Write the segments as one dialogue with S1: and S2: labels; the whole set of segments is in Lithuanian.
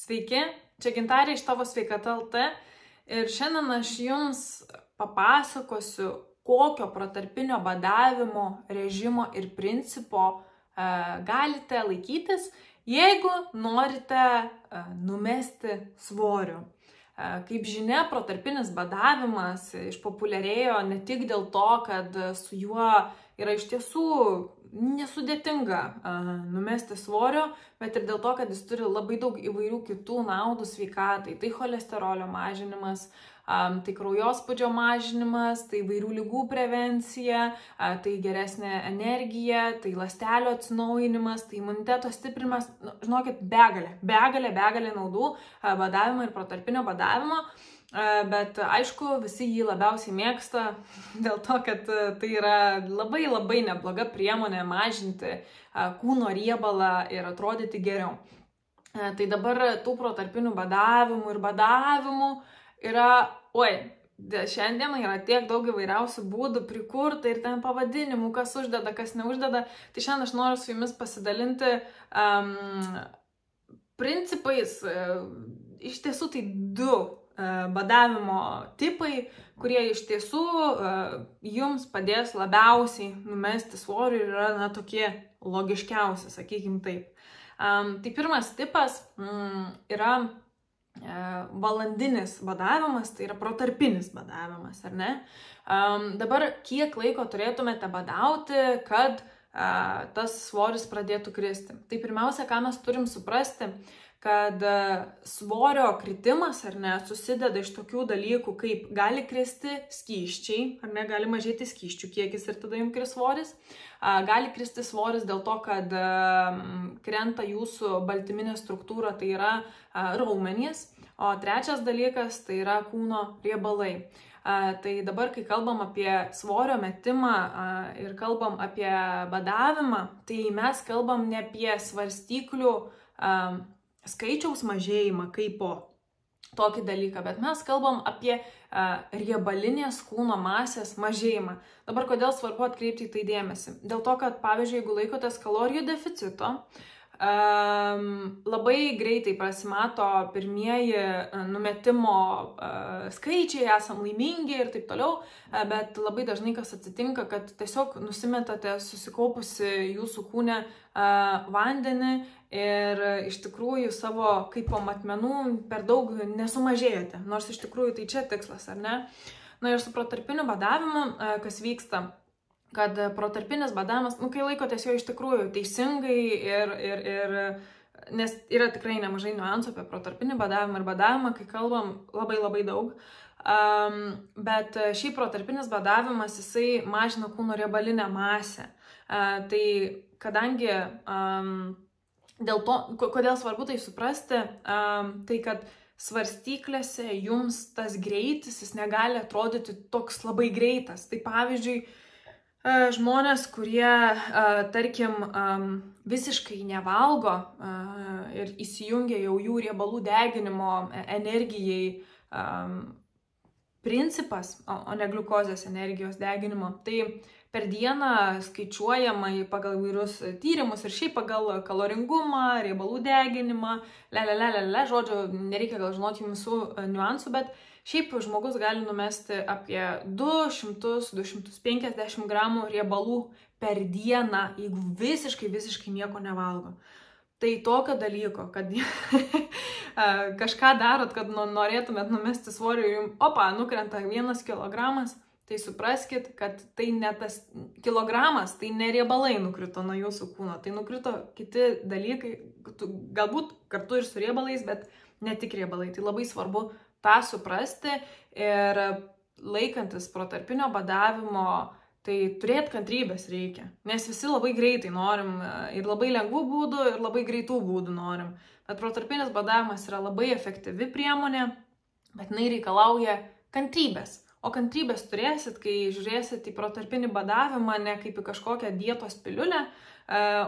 S1: Sveiki, čia Gintarė iš Tavo sveikata LT ir šiandien aš Jums papasakosiu, kokio protarpinio badavimo režimo ir principo galite laikytis, jeigu norite numesti svorio. Kaip žinia, protarpinis badavimas išpopuliarėjo ne tik dėl to, kad su juo yra iš tiesų nesudėtinga numesti svorio, bet ir dėl to, kad jis turi labai daug įvairių kitų naudų sveikatai. Tai cholesterolio mažinimas, tai kraujospūdžio mažinimas, tai įvairių ligų prevencija, tai geresnė energija, tai ląstelių atsinaujinimas, tai imuniteto stiprinimas. Žinokit, begalė naudų badavimo ir protarpinio badavimo. Bet aišku, visi jį labiausiai mėgsta dėl to, kad tai yra labai nebloga priemonė mažinti kūno riebalą ir atrodyti geriau. Tai dabar tų protarpinių badavimų yra, šiandien yra tiek daug įvairiausių būdų prikurta ir ten pavadinimų, kas uždeda, kas neuždeda. Tai šiandien aš noriu su jumis pasidalinti principais. Iš tiesų tai du badavimo tipai, kurie iš tiesų jums padės labiausiai numesti svorį ir yra tokie logiškiausi, sakykim taip. Tai pirmas tipas yra valandinis badavimas, tai yra protarpinis badavimas, ar ne? Dabar kiek laiko turėtumėte badauti, kad tas svoris pradėtų kristi? Tai pirmiausia, ką mes turim suprasti, kad svorio kritimas, ar ne, susideda iš tokių dalykų, kaip gali kristi skysčiai, ar ne, gali mažėti skysčių kiekis ir tada jums kris svoris. Gali kristi svoris dėl to, kad krenta jūsų baltyminė struktūra, tai yra raumenys. O trečias dalykas, tai yra kūno riebalai. Tai dabar, kai kalbam apie svorio metimą ir kalbam apie badavimą, tai mes kalbam ne apie svarstyklių skaičiaus mažėjimą kaip po tokį dalyką, bet mes kalbam apie riebalinės kūno masės mažėjimą. Dabar kodėl svarbu atkreipti į tai dėmesį? Dėl to, kad, pavyzdžiui, jeigu laikotės kalorijų deficito, labai greitai prasimato pirmieji numetimo skaičiai, esam laimingi ir taip toliau, bet labai dažnai kas atsitinka, kad tiesiog nusimetate susikaupusi jūsų kūne vandenį ir iš tikrųjų savo kaip po matmenų per daug nesumažėjote, nors iš tikrųjų tai čia tikslas, ar ne? Na ir su protarpiniu badavimu, kas vyksta, kad protarpinis badavimas, kai laikotės jo iš tikrųjų teisingai nes yra tikrai nemažai niuansų apie protarpinį badavimą ir badavimą, kai kalbam labai daug, bet šiaip protarpinis badavimas, jisai mažina kūno riebalinę masę. Tai kadangi dėl to, kodėl svarbu tai suprasti, tai kad svarstyklėse jums tas greitis, jis negali atrodyti toks labai greitas. Tai pavyzdžiui, žmonės, kurie, tarkim, visiškai nevalgo ir įsijungia jau jų riebalų deginimo energijai principas, o ne gliukozės energijos deginimo, tai per dieną skaičiuojama pagal įvairius tyrimus ir šiaip pagal kaloringumą, riebalų deginimą, žodžiu, nereikia gal žinoti visų niuansų, bet šiaip žmogus gali numesti apie 200–250 gramų riebalų per dieną, jeigu visiškai nieko nevalgo. Tai tokio dalyko, kad kažką darot, kad norėtumėt numesti svorio ir jums, nukrenta 1 kilogramas, tai supraskit, kad tai ne tas kilogramas, tai ne riebalai nukrito nuo jūsų kūno, tai nukrito kiti dalykai, galbūt kartu ir su riebalais, bet ne tik riebalai. Tai labai svarbu tą suprasti ir laikantis protarpinio badavimo, tai turėti kantrybės reikia, nes visi labai greitai norim ir labai lengvų būdų ir labai greitų būdų norim. Bet protarpinis badavimas yra labai efektyvi priemonė, bet jinai reikalauja kantrybės. O kantrybės turėsit, kai žiūrėsit į protarpinį badavimą ne kaip į kažkokią dietos piliulę,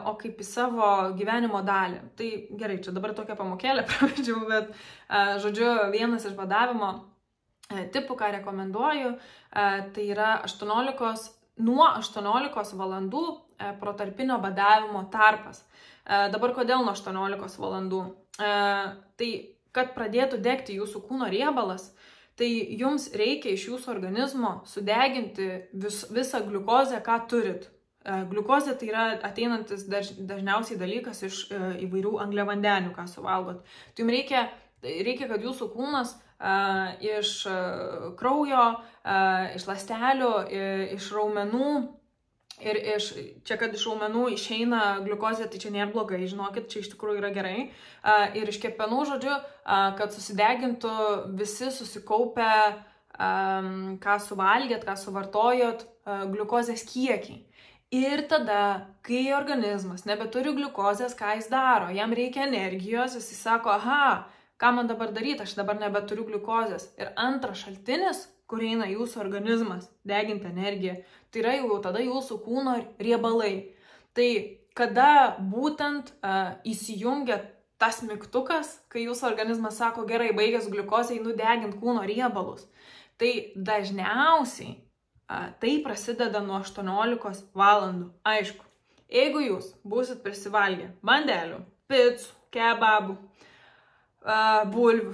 S1: o kaip į savo gyvenimo dalį. Tai gerai, čia dabar tokią pamokėlę pravedžiau, bet žodžiu, vienas iš badavimo tipų, ką rekomenduoju, tai yra nuo 18 valandų protarpinio badavimo tarpas. Dabar kodėl nuo 18 valandų? Tai kad pradėtų degti jūsų kūno riebalas, tai jums reikia iš jūsų organizmo sudeginti visą gliukozę, ką turit. Gliukozė tai yra ateinantis dažniausiai dalykas iš įvairių angliavandenių, ką suvalgot. Tai jums reikia, kad jūsų kūnas iš kraujo, iš ląstelių, iš raumenų ir kad iš raumenų išeina gliukozė, tai čia nėra blogai, žinokit, čia iš tikrųjų yra gerai. Ir iš kepenų, žodžiu, kad susidegintų visi susikaupę, ką suvalgėt, ką suvartojot, gliukozės kiekiai. Ir tada, kai organizmas nebeturi gliukozės, ką jis daro, jam reikia energijos, jis sako, aha, ką man dabar daryti, aš dabar nebeturiu gliukozės. Ir antras šaltinis, kur eina jūsų organizmas deginti energiją, tai yra jau tada jūsų kūno riebalai. Tai kada būtent įsijungia tas mygtukas, kai jūsų organizmas sako, gerai, baigęs gliukozę, einu deginti kūno riebalus. Tai dažniausiai tai prasideda nuo 18 valandų. Aišku, jeigu jūs būsit prisivalgę bandelių, picų, kebabų, bulvių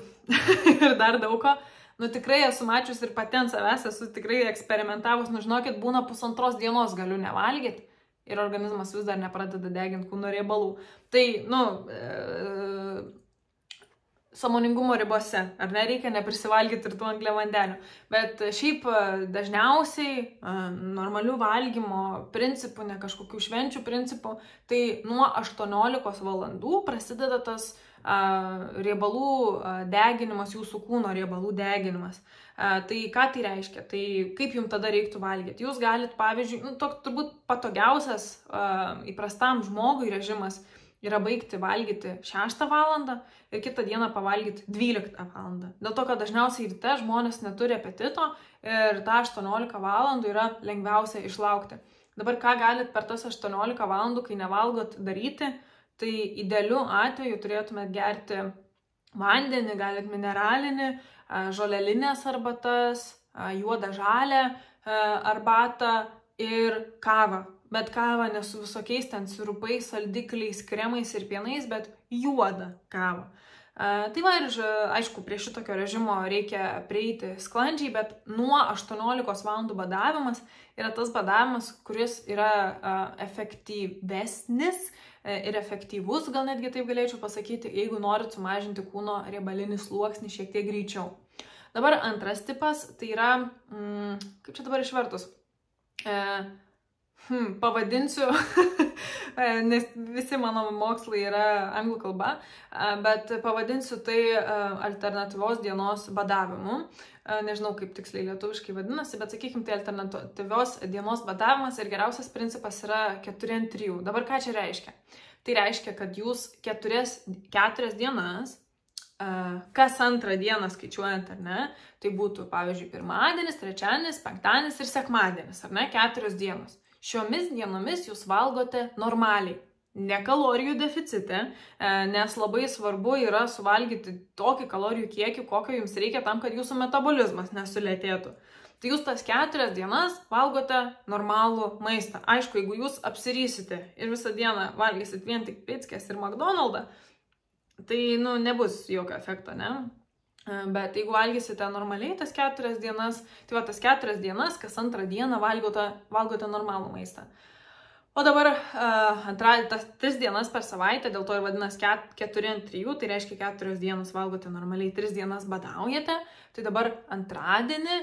S1: ir dar daug ko, tikrai esu mačius ir pati ant savęs, esu tikrai eksperimentavus, žinokit, būna 1,5 dienos galiu nevalgyti ir organizmas vis dar nepradeda deginti kūno riebalų. Tai, sąmoningumo ribose, ar nereikia neprisivalgyti ir tų angliavandenių. Bet šiaip dažniausiai normalių valgymo principų, ne kažkokių švenčių principų, tai nuo 18 valandų prasideda tas riebalų deginimas, jūsų kūno riebalų deginimas. Tai ką tai reiškia? Tai kaip jums tada reiktų valgyti? Jūs galit, pavyzdžiui, toks turbūt patogiausias įprastam žmogui režimas yra baigti valgyti 6 valandą ir kitą dieną pavalgyti 12 valandą. Dėl to, kad dažniausiai ryte žmonės neturi apetito ir tą 18 valandų yra lengviausia išlaukti. Dabar ką galit per tas 18 valandų, kai nevalgot, daryti, tai idealiu atveju turėtumėt gerti vandenį, galit mineralinį, žolėlinės arbatas, juodą žalę arbatą ir kavą. Bet kavą ne su visokiais ten sirupais, saldikliais, kremais ir pienais, bet juodą kavą. Tai va ir, aišku, prie šitokio režimo reikia prieiti sklandžiai, bet nuo 18 valandų badavimas yra tas badavimas, kuris yra efektyvesnis ir efektyvus, gal netgi taip galėčiau pasakyti, jeigu norit sumažinti kūno riebalinį sluoksnį šiek tiek greičiau. Dabar antras tipas, tai yra, kaip čia dabar išvertus? Pavadinsiu, nes visi mano mokslai yra anglų kalba, bet pavadinsiu tai alternatyvios dienos badavimu. Nežinau, kaip tiksliai lietuviškai vadinasi, bet sakykim, tai alternatyvios dienos badavimas ir geriausias principas yra 4-3. Dabar ką čia reiškia? Tai reiškia, kad jūs 4 dienas, kas antrą dieną skaičiuojant, ar ne, tai būtų, pavyzdžiui, pirmadienis, trečiadienis, penktadienis ir sekmadienis, ar ne, 4 dienos. Šiomis dienomis jūs valgote normaliai, ne kalorijų deficite, nes labai svarbu yra suvalgyti tokį kalorijų kiekį, kokio jums reikia tam, kad jūsų metabolizmas nesulėtėtų. Tai jūs tas 4 dienas valgote normalų maistą. Aišku, jeigu jūs apsirysite ir visą dieną valgysit vien tik pickės ir McDonald'ą, tai nebus jokio efekto, ne? Bet jeigu valgysite normaliai tas 4 dienas, tai va tas 4 dienas, kas antrą dieną valgote normalų maistą. O dabar tas 3 dienas per savaitę, dėl to ir vadinas 4-3, tai reiškia 4 dienas valgote normaliai, 3 dienas badaujate. Tai dabar antradienį,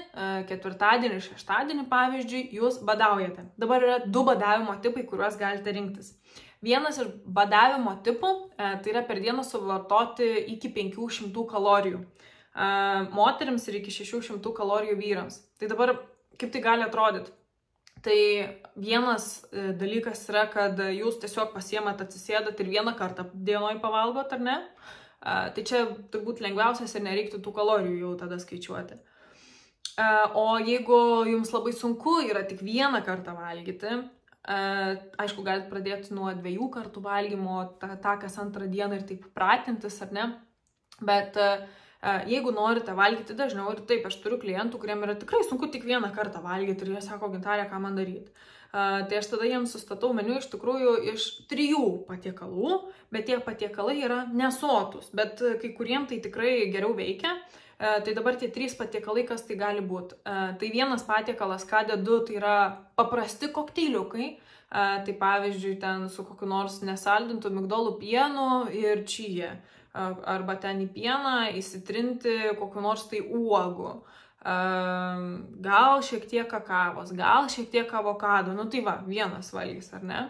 S1: ketvirtadienį ir šeštadienį, pavyzdžiui, jūs badaujate. Dabar yra 2 badavimo tipai, kuriuos galite rinktis. Vienas iš badavimo tipų, tai yra per dieną suvartoti iki 500 kalorijų. Moterims ir iki 600 kalorijų vyrams. Tai dabar kaip tai gali atrodyti? Tai vienas dalykas yra, kad jūs tiesiog pasiemat, atsisėdat ir vieną kartą dienoj pavalgot, ar ne? Tai čia turbūt lengviausias ir nereiktų tų kalorijų jau tada skaičiuoti. O jeigu jums labai sunku yra tik vieną kartą valgyti, aišku, galite pradėti nuo 2 kartų valgymo, tą kas antrą dieną ir taip pratintis, ar ne? Bet jeigu norite valgyti dažniau, ir taip, aš turiu klientų, kuriem yra tikrai sunku tik vieną kartą valgyti ir jie sako, Gintarė, ką man daryti. Tai aš tada jiems sustatau meniu iš tikrųjų iš 3 patiekalų, bet tie patiekalai yra nesotus, bet kai kuriem tai tikrai geriau veikia. Tai dabar tie 3 patiekalai, kas tai gali būti. Tai vienas patiekalas, ką dedu, tai yra paprasti kokteiliukai. Tai pavyzdžiui, ten su kokiu nors nesaldintų migdolų pienu ir čija. Arba ten į pieną įsitrinti kokiu nors tai uogų. Gal šiek tiek kakavos, gal šiek tiek avokado. Nu tai va, vienas valgys, ar ne?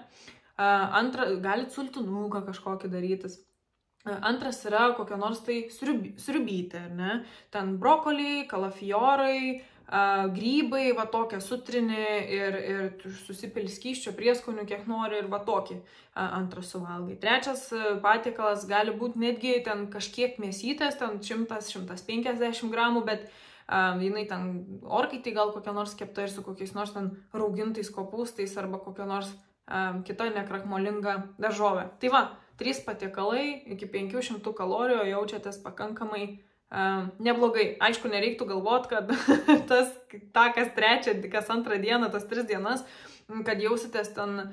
S1: Antra, galit sultinuką kažkokį darytis. Antras yra kokia nors tai sriubytė, ar ne? Ten brokoliai, kalafiorai, grybai, va tokia sutrini ir susipili skysčio prieskonių, kiek nori ir va tokį antrą suvalgai. Trečias patiekalas gali būti netgi ten kažkiek mėsytės, ten 100-150 gramų, bet jinai ten orkaitė gal kokia nors kepta ir su kokiais nors ten raugintais kopūstais arba kokia nors kita nekrakmolinga daržovė. Tai va, 3 patiekalai iki 500 kalorijų, jaučiatės pakankamai neblogai. Aišku, nereiktų galvoti, kad kas trečią, kas antrą dieną, tas 3 dienas, kad jausitės ten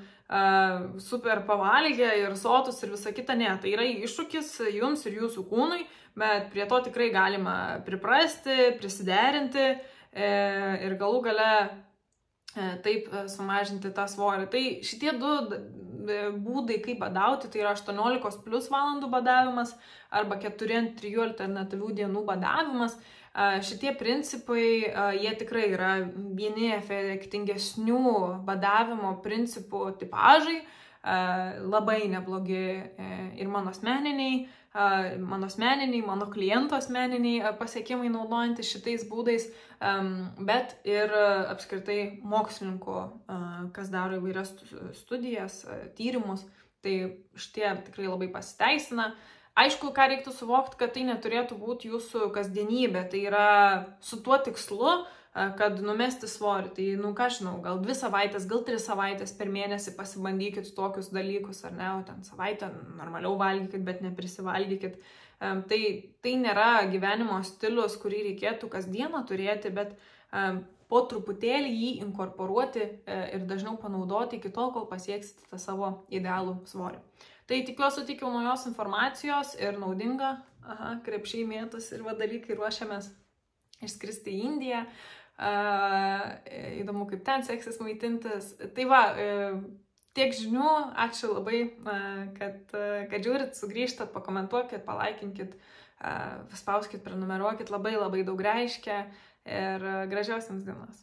S1: super pavalgę ir sotus ir visa kita. Ne, tai yra iššūkis jums ir jūsų kūnui, bet prie to tikrai galima priprasti, prisiderinti ir galų gale taip sumažinti tą svorį. Tai šitie 2 būdai, kaip badauti, tai yra 18+ valandų badavimas arba 4-3 alternatyvių dienų badavimas. Šitie principai, jie tikrai yra vieni efektingesnių badavimo principų tipažai, labai neblogi ir mano asmeniniai, mano klientų asmeniniai pasiekimai naudojantis šitais būdais, bet ir apskritai mokslininkų, kas daro įvairias studijas, tyrimus, tai šitie tikrai labai pasiteisina. Aišku, ką reiktų suvokti, kad tai neturėtų būti jūsų kasdienybė, tai yra su tuo tikslu, kad numesti svorį. Tai, ką žinau, gal 2 savaitės, gal 3 savaitės per mėnesį pasibandykit tokius dalykus, ar ne, o ten savaitę normaliau valgykit, bet neprisivalgykit. Tai nėra gyvenimo stilius, kurį reikėtų kasdieną turėti, bet po truputėlį jį inkorporuoti ir dažniau panaudoti iki tol, kol pasieksite tą savo idealų svorį. Tai tikiuosi suteikiau naujos informacijos ir naudinga. Krepšiai mėtos ir dalykai, ruošiamės išskristi į Indiją. Įdomu, kaip ten seksis maitintis. Tai va, tiek žinių. Ačiū labai, kad žiūrit, sugrįžtat, pakomentuokit, palaikinkit, spauskit, prenumeruokit. Labai daug reiškia ir gražios jums dienos.